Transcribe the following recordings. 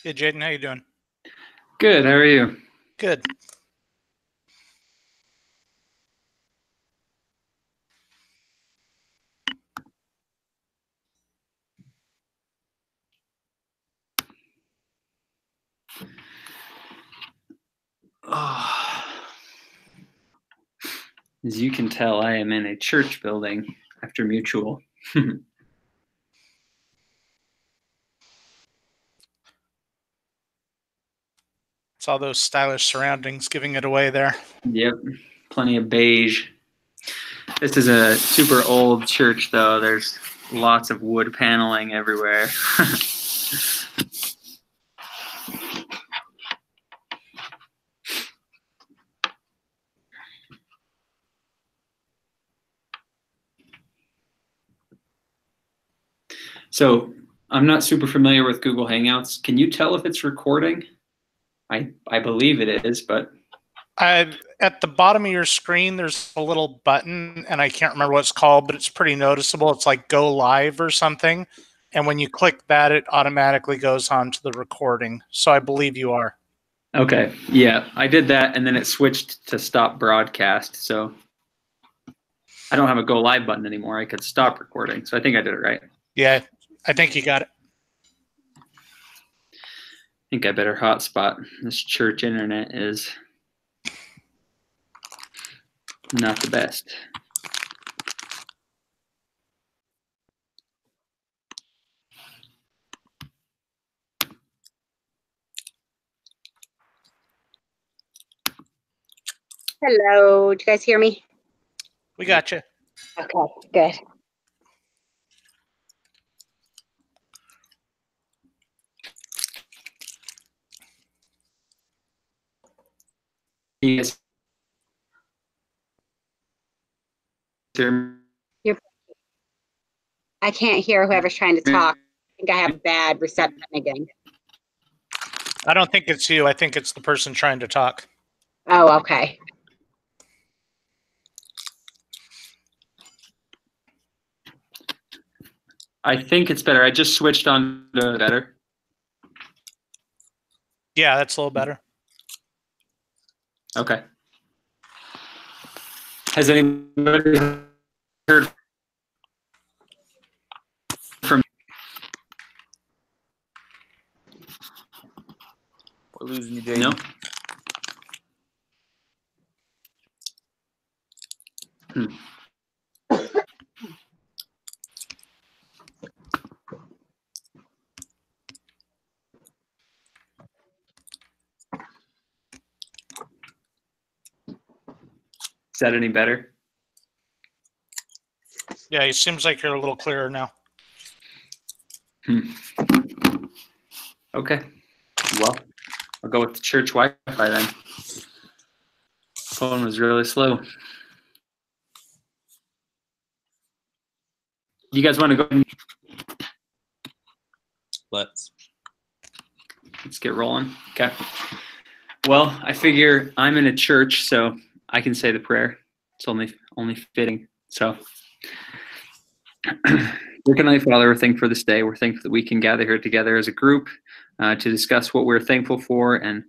Hey, Jaden, how you doing? Good. How are you? Good. As you can tell, I am in a church building after Mutual. It's all those stylish surroundings giving it away there. Yep, plenty of beige. This is a super old church, though. There's lots of wood paneling everywhere. So I'm not super familiar with Google Hangouts. Can you tell if it's recording? I believe it is, but At the bottom of your screen, there's a little button, and I can't remember what it's called, but it's pretty noticeable. It's like go live or something. And when you click that, it automatically goes on to the recording. So I believe you are. okay. Yeah, I did that, and then it switched to stop broadcast. So I don't have a go live button anymore. I could stop recording. So I think I did it right. Yeah, I think you got it. I think I better hotspot. This church internet is not the best. Hello, do you guys hear me? We got you. Okay, good. Yes. I can't hear whoever's trying to talk. I think I have bad reception again. I don't think it's you. I think it's the person trying to talk. Oh, okay. I think it's better. I just switched on to better. Yeah, that's a little better. Okay. Has anybody heard from? We're losing you, Jaden. No. Is that any better? Yeah, it seems like you're a little clearer now. Okay. Well, I'll go with the church Wi-Fi then. Phone was really slow. You guys want to go? Let's get rolling. Okay. Well, I figure I'm in a church, so I can say the prayer. It's only fitting. So, dear Heavenly Father, we're thankful for this day. We're thankful that we can gather here together as a group to discuss what we're thankful for and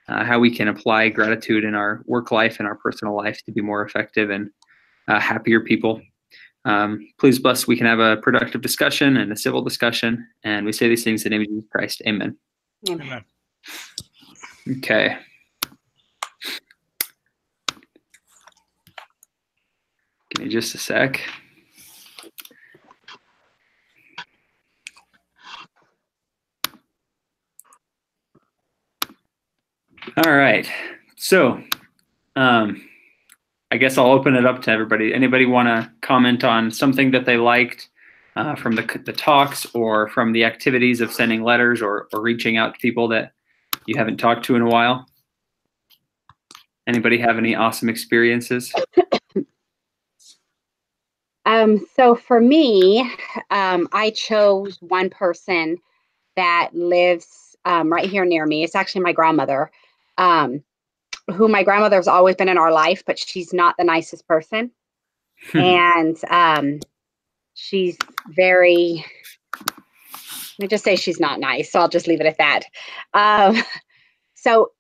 how we can apply gratitude in our work life and our personal life to be more effective and happier people. Please bless. We can have a productive discussion and a civil discussion, and we say these things in the name of Jesus Christ. Amen. Amen. Okay. Give me just a sec. All right. So, I guess I'll open it up to everybody. Anybody want to comment on something that they liked from the talks or from the activities of sending letters or reaching out to people that you haven't talked to in a while? Anybody have any awesome experiences? So for me, I chose one person that lives right here near me. It's actually my grandmother, who my grandmother's always been in our life, but she's not the nicest person. And she's very I just say she's not nice, so I'll just leave it at that. Um, so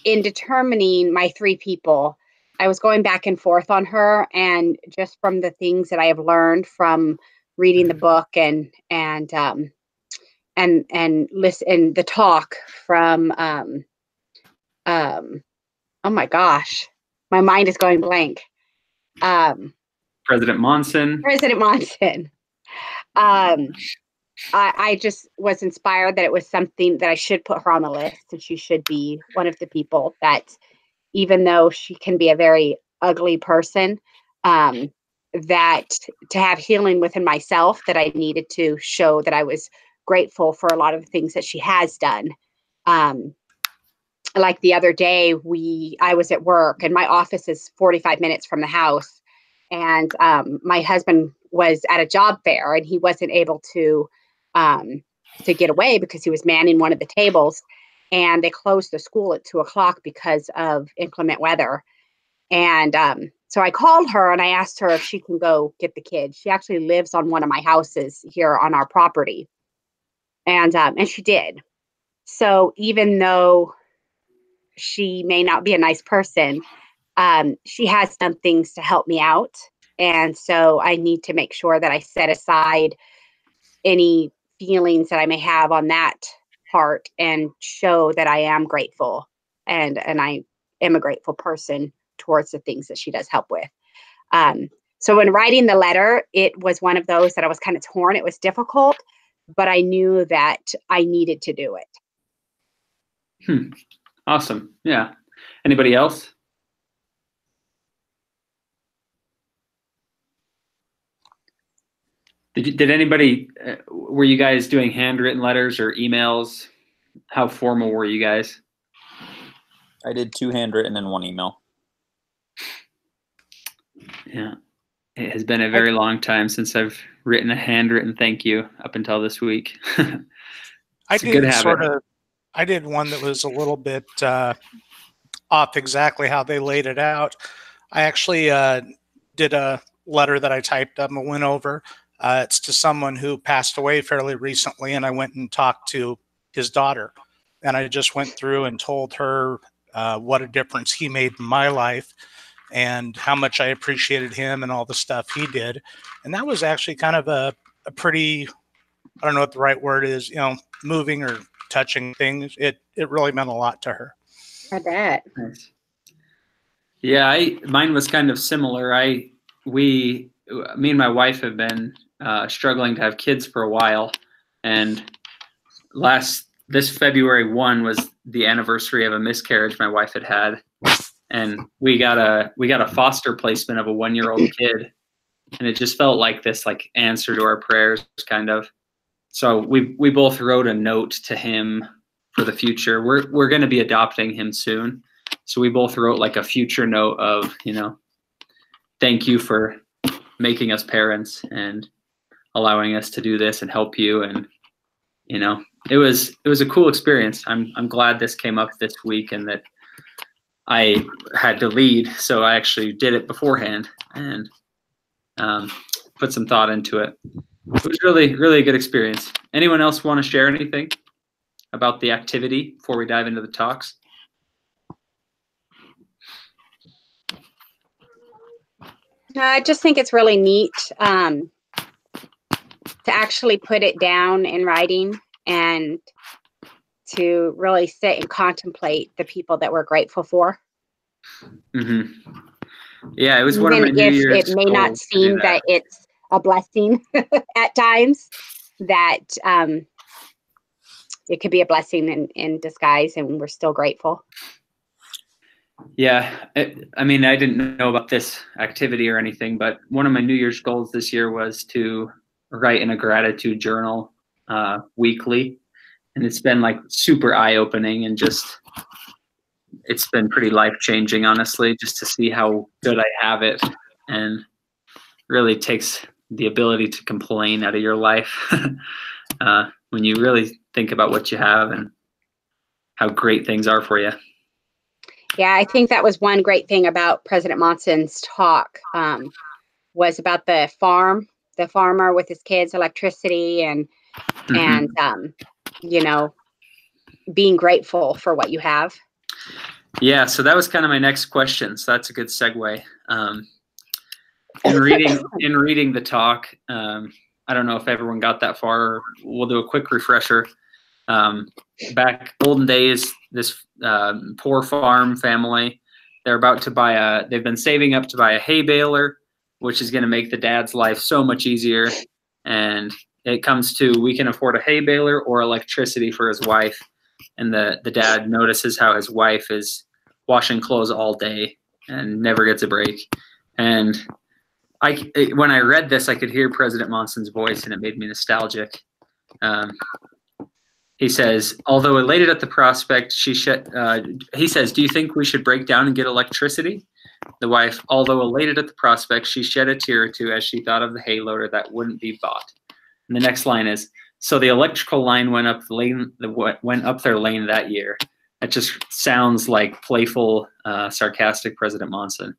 in determining my 3 people, I was going back and forth on her, and just from the things that I have learned from reading the book and listen the talk from oh my gosh, my mind is going blank. President Monson. President Monson. I just was inspired that it was something that I should put her on the list, and she should be one of the people that, even though she can be a very ugly person, that to have healing within myself, that I needed to show that I was grateful for a lot of the things that she has done. Like the other day, I was at work, and my office is 45 minutes from the house, and my husband was at a job fair, and he wasn't able to get away because he was manning one of the tables, and they closed the school at 2:00 because of inclement weather. And so I called her and I asked her if she can go get the kids. She actually lives on one of my houses here on our property, and she did. So even though she may not be a nice person, she has done things to help me out. And so I need to make sure that I set aside any feelings that I may have on that part and show that I am grateful, and I am a grateful person towards the things that she does help with. So when writing the letter, it was one of those that I was kind of torn. It was difficult, but I knew that I needed to do it. Awesome. Yeah. Anybody else? Did anybody, were you guys doing handwritten letters or emails? How formal were you guys? I did 2 handwritten and 1 email. Yeah. It has been a very long time since I've written a handwritten thank you up until this week. I did one that was a little bit off exactly how they laid it out. I actually did a letter that I typed up and went over. It's to someone who passed away fairly recently, and I went and talked to his daughter. And I just went through and told her what a difference he made in my life and how much I appreciated him and all the stuff he did. And that was actually kind of a pretty, I don't know what the right word is, moving or touching things. It really meant a lot to her. I bet. Nice. Yeah, mine was kind of similar. Me and my wife have been struggling to have kids for a while, and this February 1 was the anniversary of a miscarriage my wife had, and we got a foster placement of a 1-year-old kid, and it just felt like this answer to our prayers, kind of. So we both wrote a note to him for the future. We're going to be adopting him soon, so we both wrote a future note of thank you for making us parents and allowing us to do this and help you. And it was a cool experience. I'm glad this came up this week and that I had to lead, so I actually did it beforehand and put some thought into it. It was really, really a good experience. Anyone else want to share anything about the activity before we dive into the talks? I just think it's really neat to actually put it down in writing and to really sit and contemplate the people that we're grateful for. Mm-hmm. Yeah, it was Even one of my New Year's it may not seem that it's a blessing at times, that it could be a blessing in disguise, and we're still grateful. Yeah, I mean, I didn't know about this activity or anything, but one of my New Year's goals this year was to write in a gratitude journal weekly, and it's been super eye-opening, and just it's been pretty life-changing, honestly, just to see how good I have it, and really takes the ability to complain out of your life when you really think about what you have and how great things are for you. Yeah, I think that was one great thing about President Monson's talk, was about the farmer with his kids, electricity, and and, you know, being grateful for what you have. Yeah, so that was kind of my next question. So that's a good segue. In reading the talk, I don't know if everyone got that far. We'll do a quick refresher. Back olden days, this poor farm family, they're about to they've been saving up to buy a hay baler, which is going to make the dad's life so much easier. And it comes to, we can afford a hay baler or electricity for his wife. And the dad notices how his wife is washing clothes all day and never gets a break. And when I read this, I could hear President Monson's voice, and it made me nostalgic. He says, although elated at the prospect, he says, do you think we should break down and get electricity? The wife, although elated at the prospect, she shed a tear or two as she thought of the hay loader that wouldn't be bought. And the next line is, so the electrical line went up their lane that year. That just sounds like playful, sarcastic President Monson.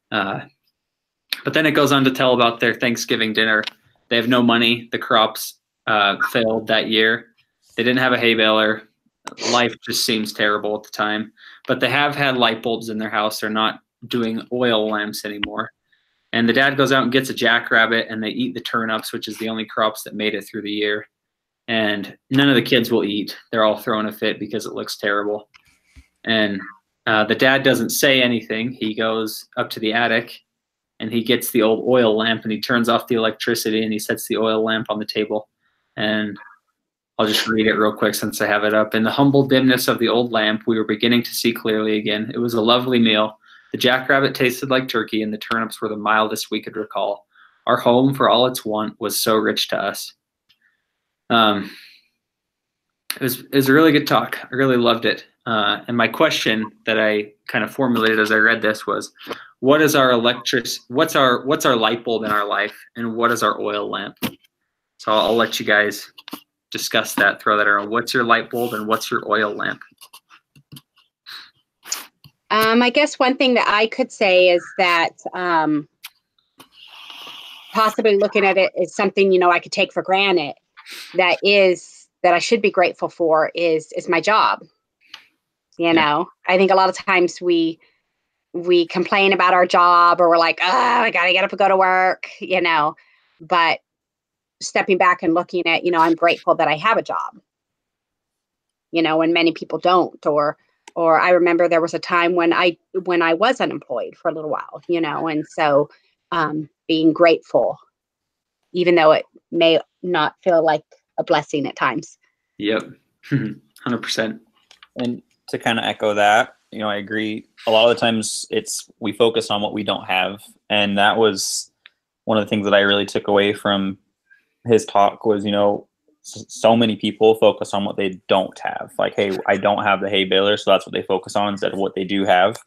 But then it goes on to tell about their Thanksgiving dinner. They have no money. The crops failed that year. They didn't have a hay baler. Life just seems terrible at the time. But they have had light bulbs in their house. They're not doing oil lamps anymore. And the dad goes out and gets a jackrabbit, and they eat the turnips, which is the only crops that made it through the year. And none of the kids will eat. They're all throwing a fit because it looks terrible. And the dad doesn't say anything. He goes up to the attic, and he gets the old oil lamp, and he turns off the electricity, and he sets the oil lamp on the table. And I'll just read it real quick since I have it up. In the humble dimness of the old lamp, we were beginning to see clearly again. It was a lovely meal. The jackrabbit tasted like turkey, and the turnips were the mildest we could recall. Our home, for all its want, was so rich to us. It was a really good talk. I really loved it. And my question that I kind of formulated as I read this was, what is our what's our light bulb in our life, and what is our oil lamp? So I'll let you guys discuss that, throw that around. What's your light bulb and what's your oil lamp? I guess one thing that I could say is that possibly looking at it as something, you know, I could take for granted that I should be grateful for is my job. You know, I think a lot of times we complain about our job, or we're like, oh, I got to get up and go to work, you know, but stepping back and looking at, you know, I'm grateful that I have a job, you know, and many people don't, or I remember there was a time when I was unemployed for a little while, you know, and so being grateful, even though it may not feel like a blessing at times. Yep. 100%. And to kind of echo that, you know, I agree. A lot of the times we focus on what we don't have. And that was one of the things that I really took away from his talk was, you know, so many people focus on what they don't have. Like, hey, I don't have the hay baler, so that's what they focus on instead of what they do have.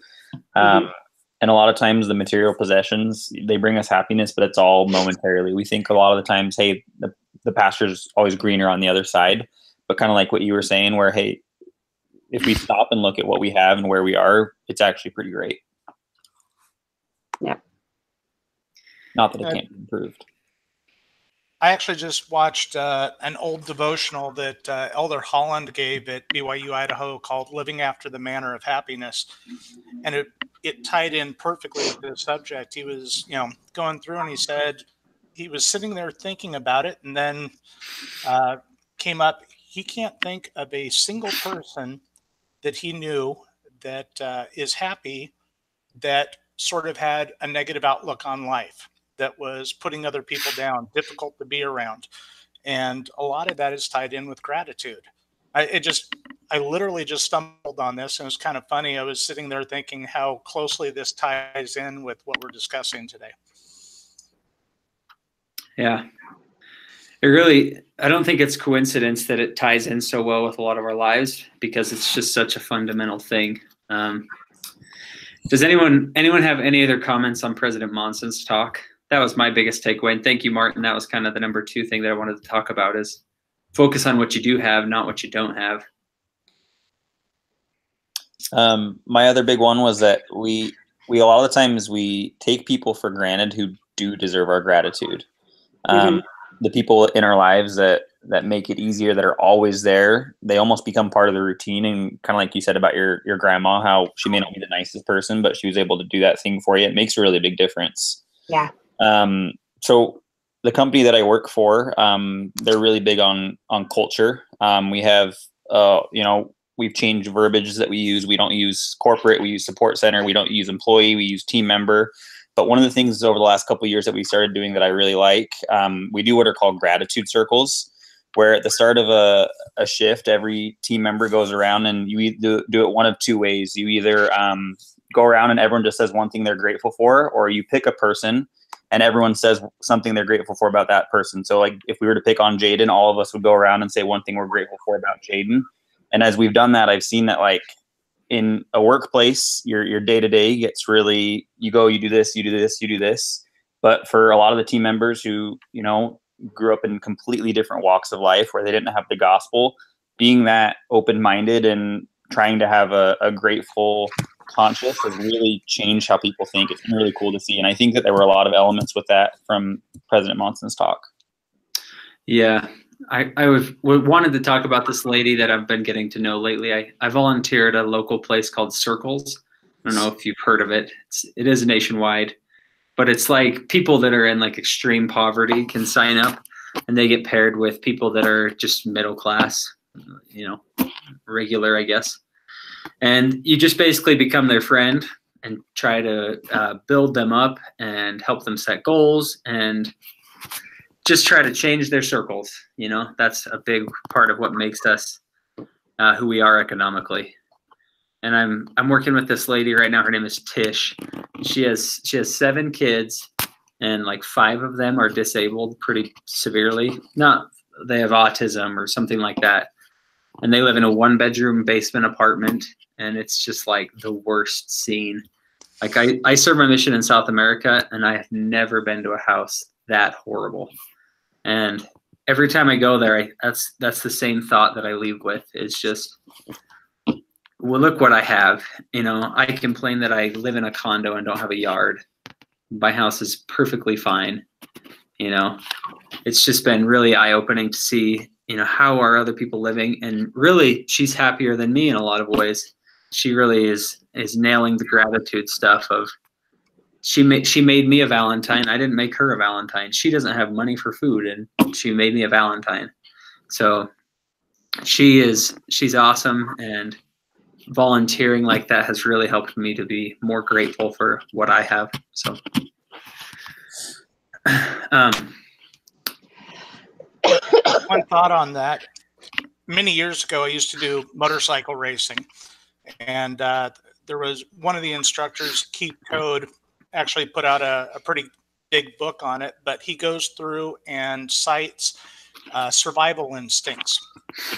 And a lot of times the material possessions, they bring us happiness, but it's all momentarily. We think a lot of the times, hey, the pasture's always greener on the other side. But kind of like what you were saying, where, hey, if we stop and look at what we have and where we are, it's actually pretty great. Yeah. Not that it can't be improved. I actually just watched an old devotional that Elder Holland gave at BYU Idaho called Living After the Manner of Happiness. And it tied in perfectly with the subject. He was, you know, going through, and he said he was sitting there thinking about it, and then came up, he can't think of a single person that he knew that is happy that sort of had a negative outlook on life, that was putting other people down, difficult to be around. And a lot of that is tied in with gratitude. I literally just stumbled on this, and it's kind of funny. I was sitting there thinking how closely this ties in with what we're discussing today. Yeah. I don't think it's coincidence that it ties in so well with a lot of our lives, because it's just such a fundamental thing. Does anyone have any other comments on President Monson's talk? That was my biggest takeaway. And thank you, Martin. That was kind of the number 2 thing that I wanted to talk about, is focus on what you do have, not what you don't have. My other big one was that we a lot of the times we take people for granted who do deserve our gratitude. the people in our lives that make it easier, that are always there, they almost become part of the routine. And kind of like you said about your grandma, how she may not be the nicest person, but she was able to do that thing for you. It makes a really big difference. Yeah. So the company that I work for, they're really big on culture. We have, we've changed verbiage that we use. We don't use corporate, we use support center. We don't use employee, we use team member. But one of the things over the last couple of years that we started doing that I really like, we do what are called gratitude circles, where at the start of a shift, every team member goes around and you do it one of two ways. You either go around and everyone just says one thing they're grateful for, or you pick a person and everyone says something they're grateful for about that person. So like if we were to pick on Jaden, all of us would go around and say one thing we're grateful for about Jaden. And as we've done that, I've seen that like in a workplace, your day-to-day gets really, you do this, you do this, you do this. But for a lot of the team members who, grew up in completely different walks of life where they didn't have the gospel, being that open-minded and trying to have a grateful conscience has really changed how people think. It's been really cool to see. And I think that there were a lot of elements with that from President Monson's talk. Yeah. I wanted to talk about this lady that I've been getting to know lately. I volunteer at a local place called Circles. I don't know if you've heard of it. It is nationwide, but it's like people that are in like extreme poverty can sign up, and they get paired with people that are just middle class, regular, I guess. And you just basically become their friend and try to build them up and help them set goals and just try to change their circles. That's a big part of what makes us who we are economically. And I'm working with this lady right now. Her name is Tish. She has 7 kids, and like 5 of them are disabled pretty severely. They have autism or something like that. And they live in a 1-bedroom basement apartment, and it's just like the worst scene. Like I serve my mission in South America, and I have never been to a house that horrible. And every time I go there, that's the same thought that I leave with. Is just, well, look what I have. I complain that I live in a condo and don't have a yard. My house is perfectly fine. It's just been really eye-opening to see, how are other people living? And really, she's happier than me in a lot of ways. She really is nailing the gratitude stuff of, she made me a Valentine. I didn't make her a Valentine. She doesn't have money for food, and she made me a Valentine. So she's awesome, and volunteering like that has really helped me to be more grateful for what I have. So one thought on that. Many years ago, I used to do motorcycle racing, and there was one of the instructors, Keith Code, actually put out a pretty big book on it, but he goes through and cites survival instincts.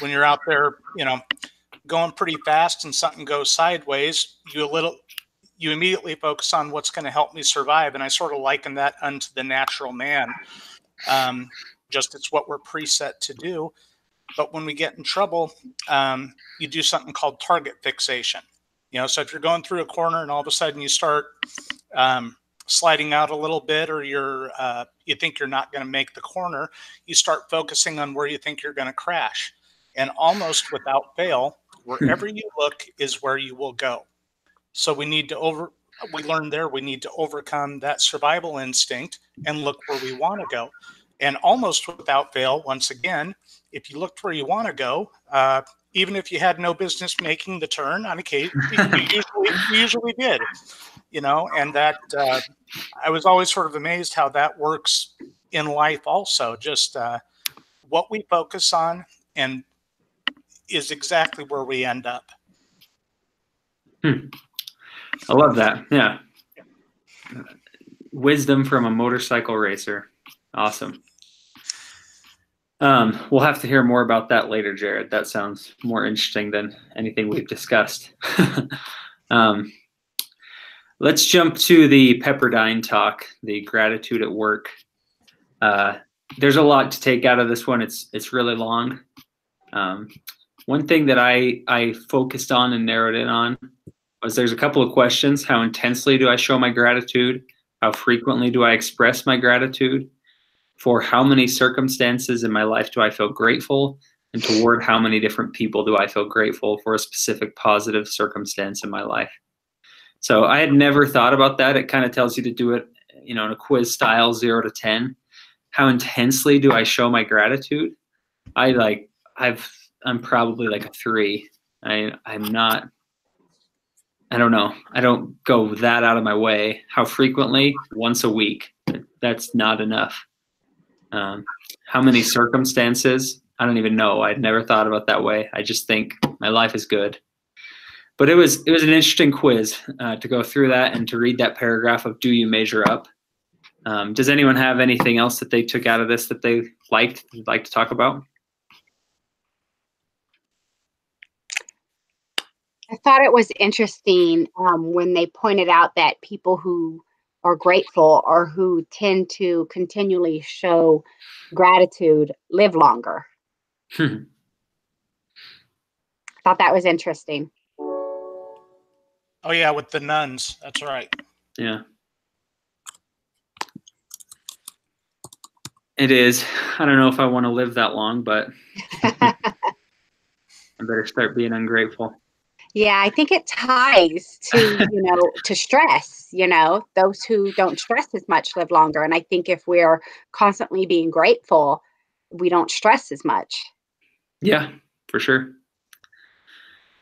When you're out there, going pretty fast and something goes sideways, you immediately focus on what's going to help me survive. And I sort of liken that unto the natural man. Just it's what we're preset to do. But when we get in trouble, you do something called target fixation. So if you're going through a corner and all of a sudden you start sliding out a little bit, or you think you're not going to make the corner, you start focusing on where you think you're going to crash. And almost without fail, wherever you look is where you will go. So we need to we need to overcome that survival instinct and look where we want to go. And almost without fail, once again, if you looked where you want to go, even if you had no business making the turn on occasion, you usually did, and that I was always sort of amazed how that works in life also. Just what we focus on and is exactly where we end up. I love that. Yeah. Wisdom from a motorcycle racer. Awesome. We'll have to hear more about that later, Jared. That sounds more interesting than anything we've discussed. Let's jump to the Pepperdine talk, the gratitude at work. There's a lot to take out of this one. It's really long. One thing that I focused on and narrowed in on was there's a couple of questions. How intensely do I show my gratitude? How frequently do I express my gratitude? for how many circumstances in my life do I feel grateful, and toward how many different people do I feel grateful for a specific positive circumstance in my life. So I had never thought about that. It kind of tells you to do it, in a quiz style, 0 to 10. How intensely do I show my gratitude? I'm probably like a 3. I'm not, I don't know. I don't go that out of my way. How frequently? Once a week. That's not enough. How many circumstances? I don't even know. I'd never thought about that way. I just think my life is good. But it was an interesting quiz to go through that and to read that paragraph of "Do you measure up?" Does anyone have anything else that they took out of this that they like to talk about? I thought it was interesting when they pointed out that people who are grateful or who tend to continually show gratitude live longer. I thought that was interesting. Oh yeah, with the nuns. That's right. Yeah. It is. I don't know if I want to live that long, but I better start being ungrateful. Yeah, I think it ties to, to stress. Those who don't stress as much live longer. And I think if we're constantly being grateful, we don't stress as much. Yeah, for sure.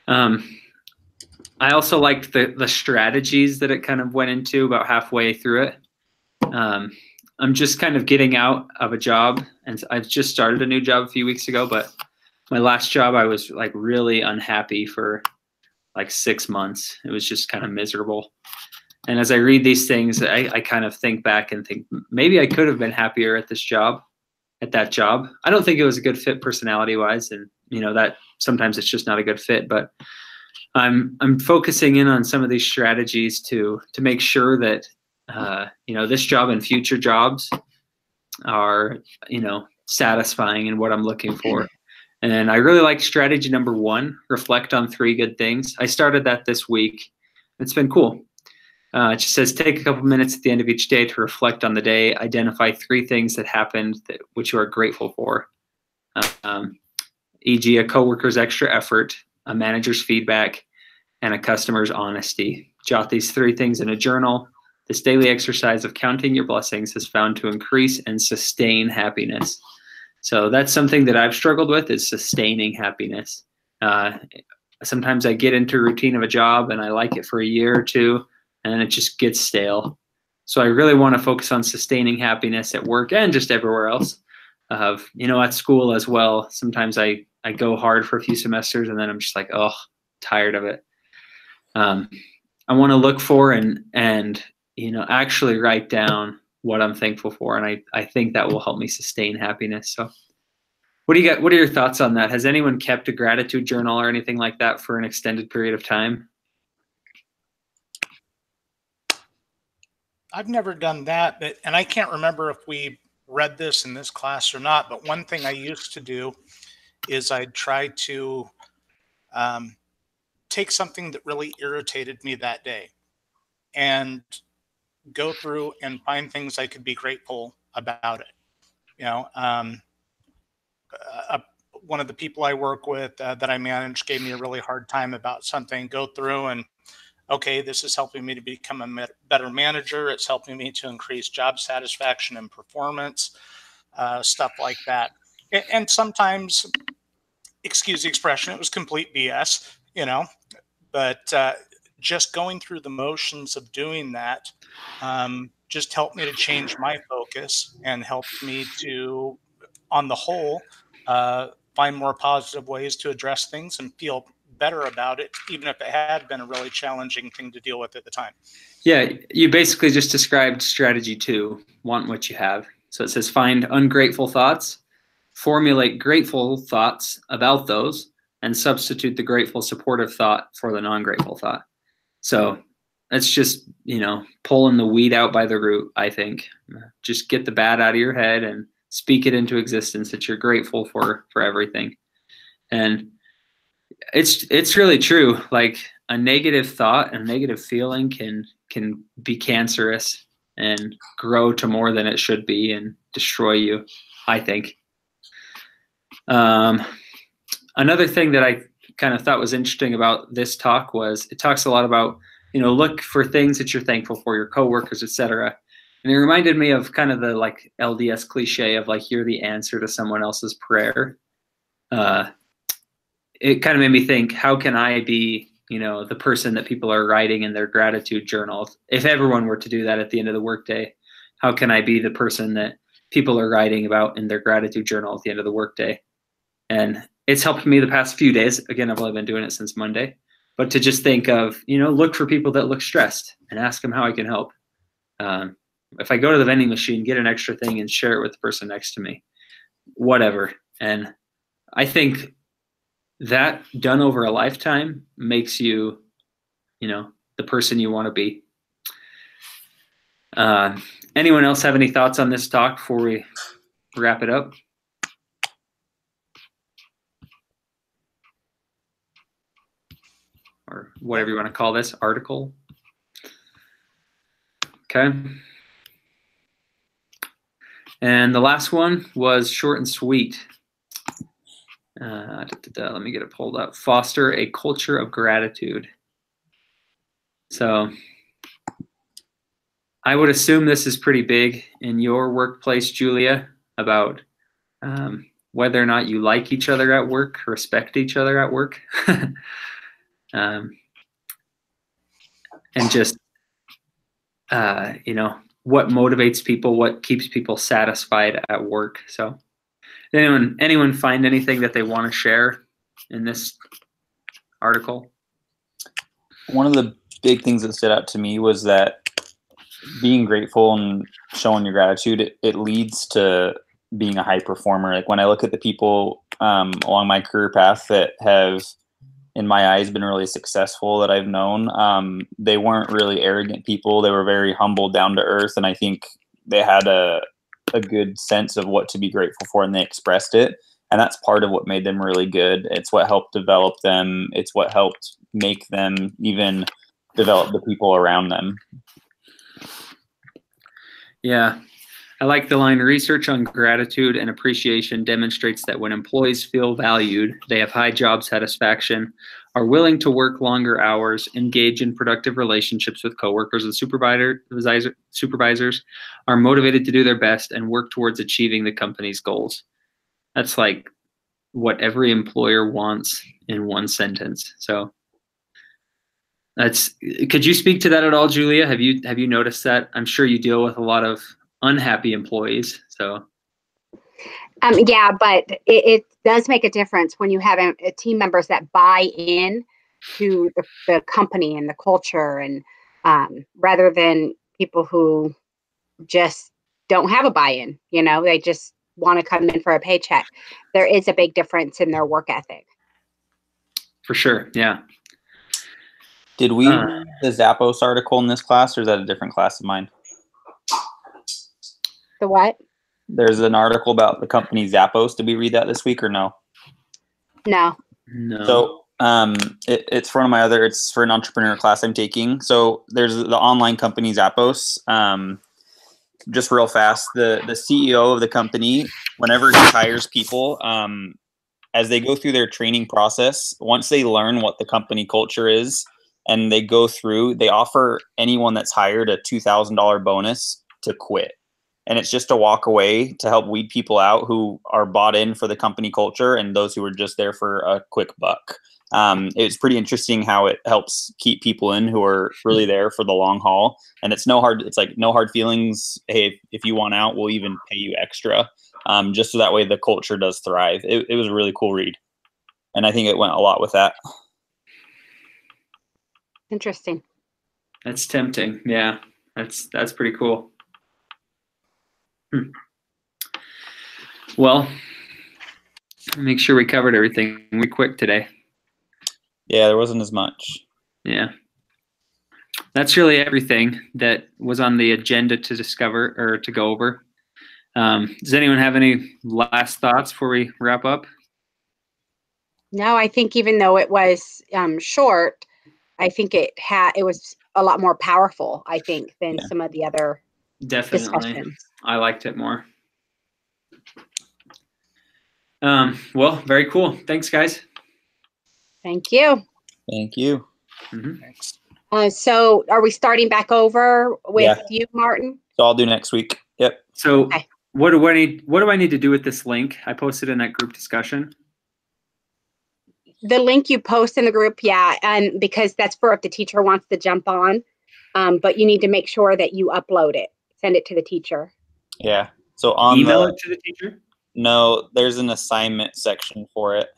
I also liked the strategies that it kind of went into about halfway through it. I'm just kind of getting out of a job, and I've just started a new job a few weeks ago, but my last job, I was like really unhappy for like 6 months. It was just kind of miserable. And as I read these things, I kind of think back and think maybe I could have been happier at that job. I don't think it was a good fit personality wise. And that sometimes it's just not a good fit, but I'm focusing in on some of these strategies to make sure that, this job and future jobs are, satisfying in what I'm looking for. And I really like strategy number 1, reflect on 3 good things. I started that this week. It's been cool. It just says, take a couple minutes at the end of each day to reflect on the day, identify 3 things that happened which you are grateful for. E.g. a coworker's extra effort, a manager's feedback, and a customer's honesty. Jot these 3 things in a journal. This daily exercise of counting your blessings is found to increase and sustain happiness. So that's something that I've struggled with, is sustaining happiness. Sometimes I get into a routine of a job and I like it for a year or 2, and then it just gets stale. So I really want to focus on sustaining happiness at work and just everywhere else. At school as well. Sometimes I go hard for a few semesters and then I'm just like, oh, tired of it. I want to look for and actually write down what I'm thankful for. And I think that will help me sustain happiness. So what do you got? What are your thoughts on that? Has anyone kept a gratitude journal or anything like that for an extended period of time? I've never done that, and I can't remember if we read this in this class or not, but one thing I used to do is I'd try to take something that really irritated me that day and go through and find things I could be grateful about it. One of the people I work with that I manage gave me a really hard time about something. Go through and, okay, this is helping me to become a better manager. It's helping me to increase job satisfaction and performance, stuff like that. And sometimes, excuse the expression, it was complete BS, but just going through the motions of doing that just helped me to change my focus and helped me to, on the whole, find more positive ways to address things and feel better about it, even if it had been a really challenging thing to deal with at the time. Yeah, you basically just described strategy 2, want what you have. So it says find ungrateful thoughts, formulate grateful thoughts about those, and substitute the grateful supportive thought for the non-grateful thought. So it's just, pulling the weed out by the root, I think. Just get the bad out of your head and speak it into existence that you're grateful for everything. And it's really true. Like a negative thought and negative feeling can be cancerous and grow to more than it should be. And destroy you, I think. Another thing that I kind of thought was interesting about this talk was it talks a lot about, look for things that you're thankful for, your coworkers, etc. And it reminded me of kind of the like LDS cliche of like, you're the answer to someone else's prayer. It kind of made me think, how can I be, the person that people are writing in their gratitude journals? If everyone were to do that at the end of the workday, how can I be the person that people are writing about in their gratitude journal at the end of the workday? And it's helped me the past few days. Again, I've only been doing it since Monday, but to just think of, look for people that look stressed and ask them how I can help. If I go to the vending machine, get an extra thing and share it with the person next to me, whatever. And I think that done over a lifetime makes you, the person you want to be. Anyone else have any thoughts on this talk before we wrap it up? Or whatever you want to call this article. Okay. And the last one was short and sweet. Let me get it pulled up. Foster a culture of gratitude. So I would assume this is pretty big in your workplace, Julia, about whether or not you like each other at work, respect each other at work. And just, what motivates people, what keeps people satisfied at work. So anyone find anything that they want to share in this article? One of the big things that stood out to me was that being grateful and showing your gratitude, it leads to being a high performer. Like when I look at the people along my career path that have, in my eyes, been really successful that I've known, they weren't really arrogant people. They were very humble, down to earth. And I think they had a good sense of what to be grateful for, and they expressed it. And that's part of what made them really good. It's what helped develop them. It's what helped make them even develop the people around them. Yeah. I like the line, research on gratitude and appreciation demonstrates that when employees feel valued, they have high job satisfaction, are willing to work longer hours, engage in productive relationships with coworkers and supervisors, are motivated to do their best, and work towards achieving the company's goals. That's like what every employer wants in one sentence. So could you speak to that at all, Julia? Have you noticed that? I'm sure you deal with a lot of unhappy employees. So yeah, but it does make a difference when you have team members that buy in to the company and the culture, and rather than people who just don't have a buy-in, they just want to come in for a paycheck. There is a big difference in their work ethic. For sure. Yeah. Did we read the Zappos article in this class, or is that a different class of mine? The what? There's an article about the company Zappos. Did we read that this week or no? No. So it's for it's for an entrepreneur class I'm taking. So there's the online company Zappos. Just real fast, the CEO of the company, whenever he hires people, as they go through their training process, once they learn what the company culture is and they go through, they offer anyone that's hired a $2,000 bonus to quit. And it's just to walk away to help weed people out who are bought in for the company culture and those who are just there for a quick buck. It's pretty interesting how it helps keep people in who are really there for the long haul. And it's no hard feelings. Hey, if you want out, we'll even pay you extra. Just so that way the culture does thrive. It was a really cool read. And I think it went a lot with that. Interesting. That's tempting. Yeah, that's pretty cool. Well, make sure we covered everything. We quick today. Yeah, there wasn't as much. Yeah. That's really everything that was on the agenda to discover or to go over. Does anyone have any last thoughts before we wrap up? No, I think even though it was short, I think it was a lot more powerful, I think, than some of the other Definitely. discussions. I liked it more. Well, very cool. Thanks, guys. Thank you. Thank you. Thanks. So are we starting back over with Yeah. you, Martin? So I'll do next week. Yep. So Okay. what do I need to do with this link? I posted in that group discussion. The link you post in the group, yeah, and because that's for if the teacher wants to jump on, but you need to make sure that you upload it, send it to the teacher. Yeah. So on Email the it to the teacher. no, there's an assignment section for it.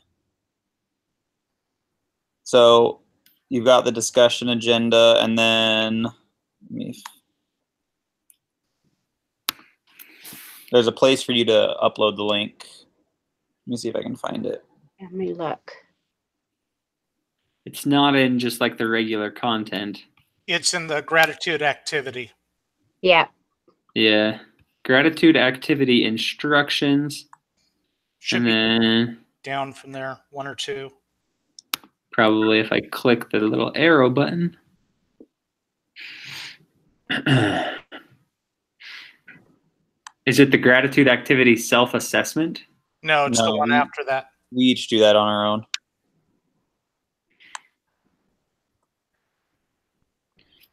So you've got the discussion agenda, and then there's a place for you to upload the link. Let me see if I can find it. Let me look. It's not in just like the regular content. It's in the gratitude activity. Yeah. Yeah. Gratitude activity instructions. Should And be then down from there, 1 or 2. probably if I click the little arrow button. Is it the gratitude activity self-assessment? No, it's the No, one after that. We each do that on our own.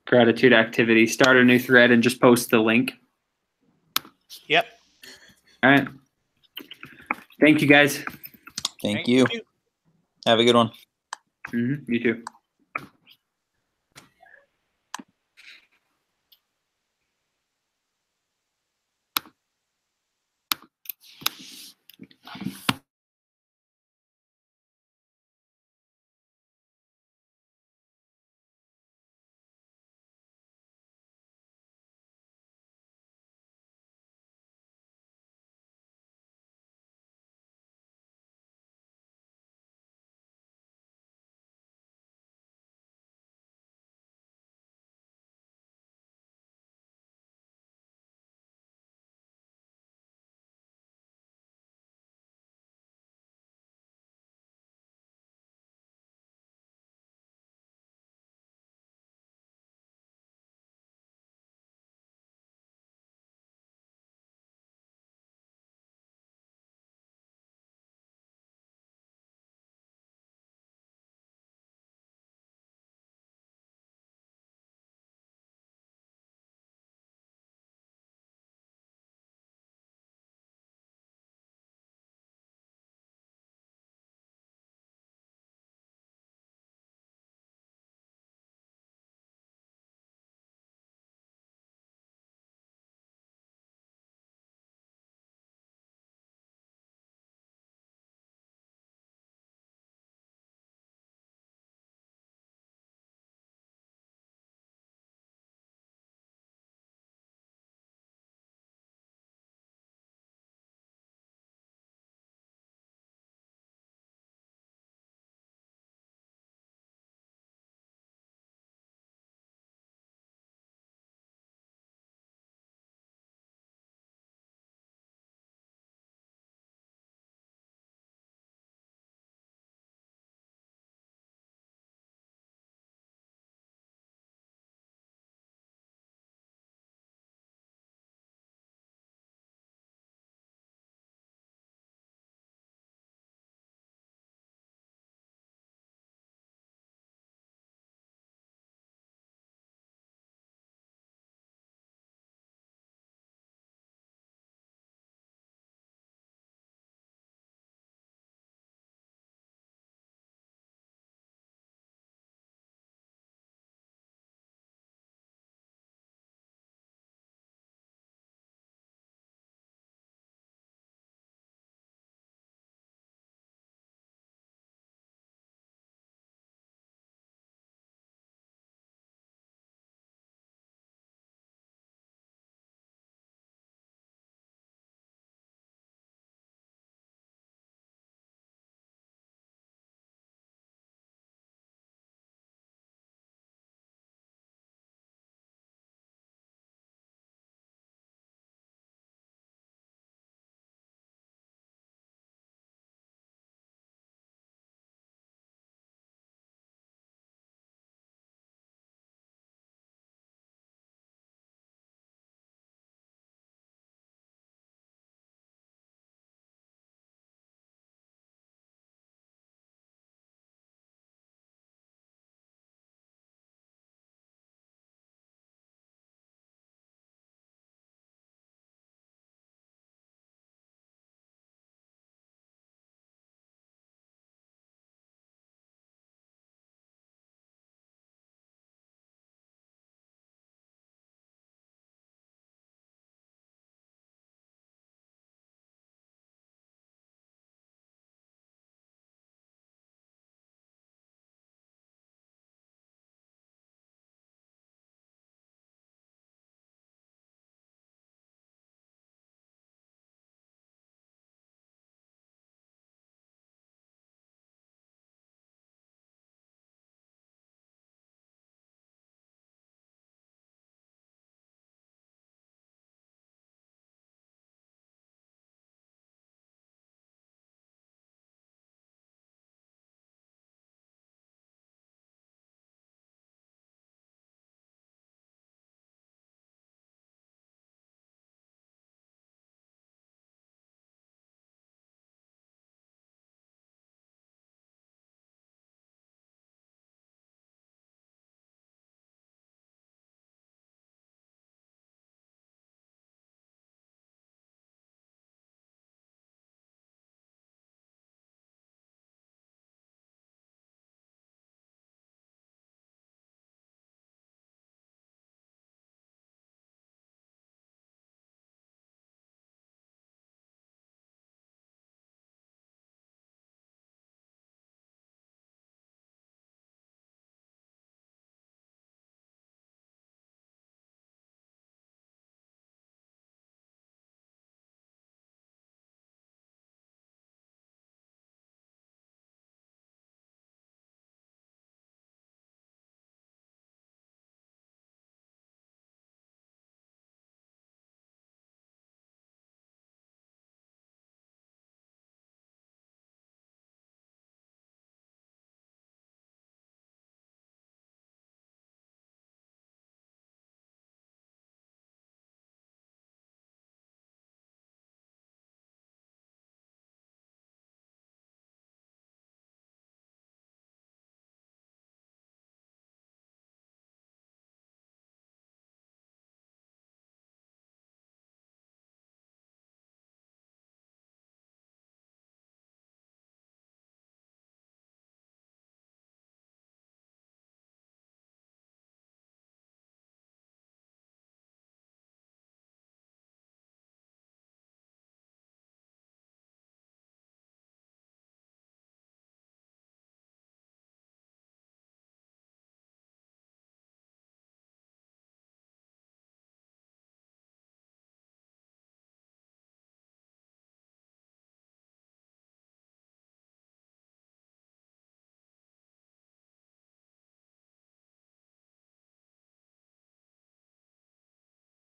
Gratitude activity. Start a new thread and just post the link. Yep. All right. Thank you, guys. Thank you. Have a good one. You too.